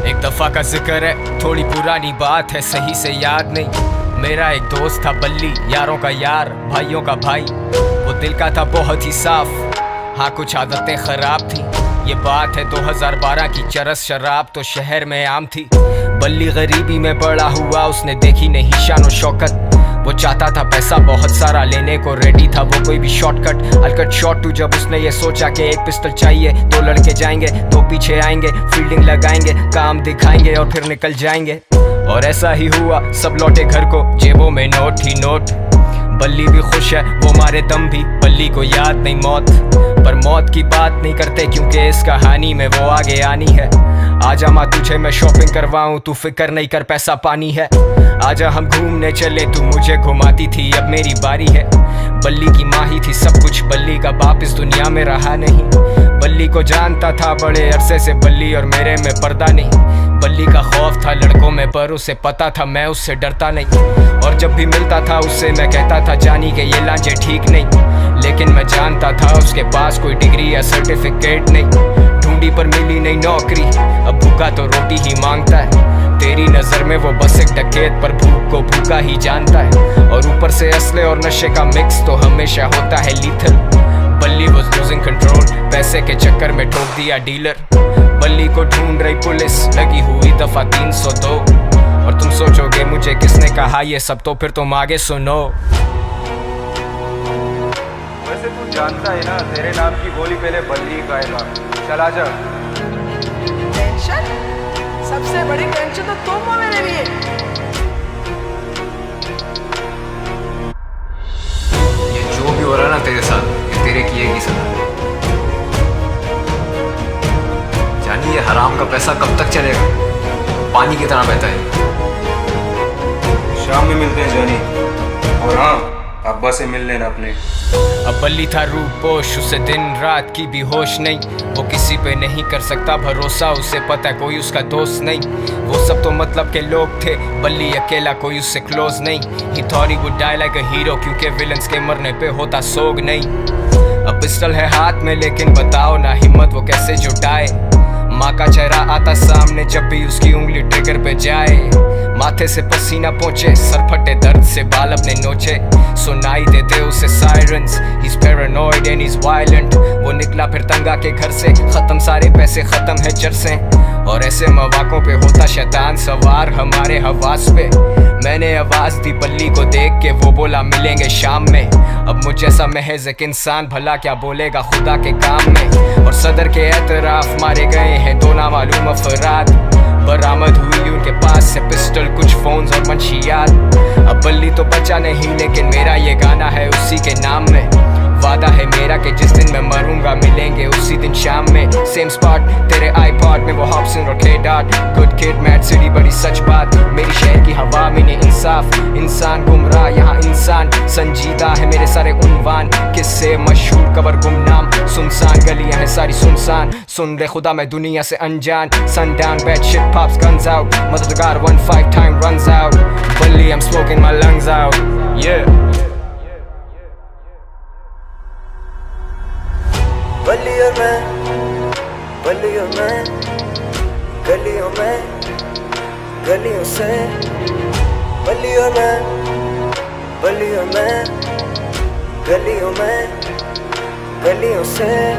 एक दफा का जिक्र है, थोड़ी पुरानी बात है, सही से याद नहीं। मेरा एक दोस्त था बल्ली, यारों का यार, भाइयों का भाई। वो दिल का था बहुत ही साफ, हाँ कुछ आदतें खराब थी। ये बात है 2012 की, चरस शराब तो शहर में आम थी। बल्ली गरीबी में बड़ा हुआ, उसने देखी नहीं शान और शौकत। वो चाहता था पैसा बहुत सारा, लेने को रेडी था वो कोई भी शॉर्टकट। अलकट शॉट टू जब उसने ये सोचा कि एक पिस्टल चाहिए, दो लड़के जाएंगे, दो पीछे आएंगे, फील्डिंग लगाएंगे, काम दिखाएंगे और फिर निकल जाएंगे। और ऐसा ही हुआ, सब लौटे घर को, जेबों में नोट ही नोट। बल्ली भी खुश है, वो मारे दम भी, बल्ली को याद नहीं मौत। पर मौत की बात नहीं करते क्योंकि इस कहानी में वो आगे आनी है। आजा माँ तुझे मैं शॉपिंग करवाऊं, तू फिक्र नहीं कर पैसा पानी है। आजा हम घूमने चले, तू मुझे घुमाती थी, अब मेरी बारी है। बल्ली की माँ ही थी सब कुछ, बल्ली का बाप इस दुनिया में रहा नहीं। बल्ली को जानता था बड़े अरसे से, बल्ली और मेरे में पर्दा नहीं। बल्ली का खौफ था लड़कों में, पर उसे पता था मैं उससे डरता नहीं। और जब भी मिलता था उससे मैं कहता था जानी के ये लांजे ठीक नहीं। लेकिन मैं जानता था उसके पास कोई डिग्री या सर्टिफिकेट नहीं। ढूंढी पर मिली नहीं नौकरी, अब भूखा तो रोटी ही मांगता है। तेरी नजर में वो बस एक डकैत, पर भूख को भूखा ही जानता है। और ऊपर से असले और नशे का मिक्स तो हमेशा होता है लीथल। बल्ली वाज लूजिंग कंट्रोल, पैसे के चक्कर में ठोक दिया डीलर। बल्ली को ढूंढ रही पुलिस, लगी हुई दफा 302। और तुम सोचोगे मुझे किसने कहा ये सब, तो फिर तुम आगे सुनो। वैसे तू जानता है ना, तेरे नाम की गोली पहले बल्ली खाएगा। चला जा। टेंशन? सबसे बड़ी टेंशन तो तुम हो मेरे लिए। ये जो भी हो रहा है ना तेरे साथ, ये तेरे किए की सजा। जानी ये हराम का पैसा कब तक चलेगा, पानी की तरह बहता है। शाम में मिलते हैं जानी, और हाँ अब्बा से मिल लेना अपने। अब बल्ली था रूपोश, उसे दिन रात की भी होश नहीं। वो किसी पे नहीं कर सकता भरोसा, उसे पता है कोई उसका दोस्त नहीं। वो सब तो मतलब के लोग थे, बल्ली अकेला कोई उससे क्लोज नहीं। He thought he would die like a hero, क्योंकि विलन्स के मरने पे होता सोग नहीं। अब पिस्टल है हाथ में, लेकिन बताओ ना हिम्मत वो कैसे जुटाए। माँ का चेहरा आता सामने जब भी उसकी उंगली ट्रिगर पे जाए। माथे से पसीना पहुंचे, सर फटे दर्द से बाल अपने नोचे। सुनाई देते उसे sirens, he's paranoid and he's violent। वो निकला फिर तंगा के घर से, खत्म सारे पैसे, खत्म है चरसे। और ऐसे मौकों पे होता शैतान सवार हमारे हवास पे। मैंने आवाज दी बल्ली को देख के, वो बोला मिलेंगे शाम में। अब मुझ जैसा महज एक इंसान भला क्या बोलेगा खुदा के काम में। और सदर के एतराफ मारे गए हैं दो नामालूम अफराद। बरामद हुई उनके पास से पिस्टल, कुछ फोन्स और मंशियात। अब बल्ली तो बचा नहीं, लेकिन मेरा ये गाना है उसी के नाम में। वादा है मेरा कि जिस दिन मैं मरूंगा मिलेंगे उसी दिन शाम में। सेम स्पॉट तेरे आईपॉड में, वो हॉब्सन और के-डॉट। गुड किड मैड सिटी, बड़ी सच बात। मेरी शहर की हवा में ने इंसाफ, इंसान गुमराह यहाँ इंसान संजीदा है। मेरे सारे उन्वान किससे मशहूर, कबर गुमनाम, सुनसान गलियां हैं सारी सुनसान। सुन ले खुदा मैं दुनिया से अनजान, sundown bad shit pops guns out, मददगार 1-5 time runs out। बल्ली I'm smoking my lungs out, yeah। बल्ली और मैं, बल्ली और मैं, गलियों में, गलियों से। बल्ली और मैं, बल्ली और मैं, गलियों में, गलियों से।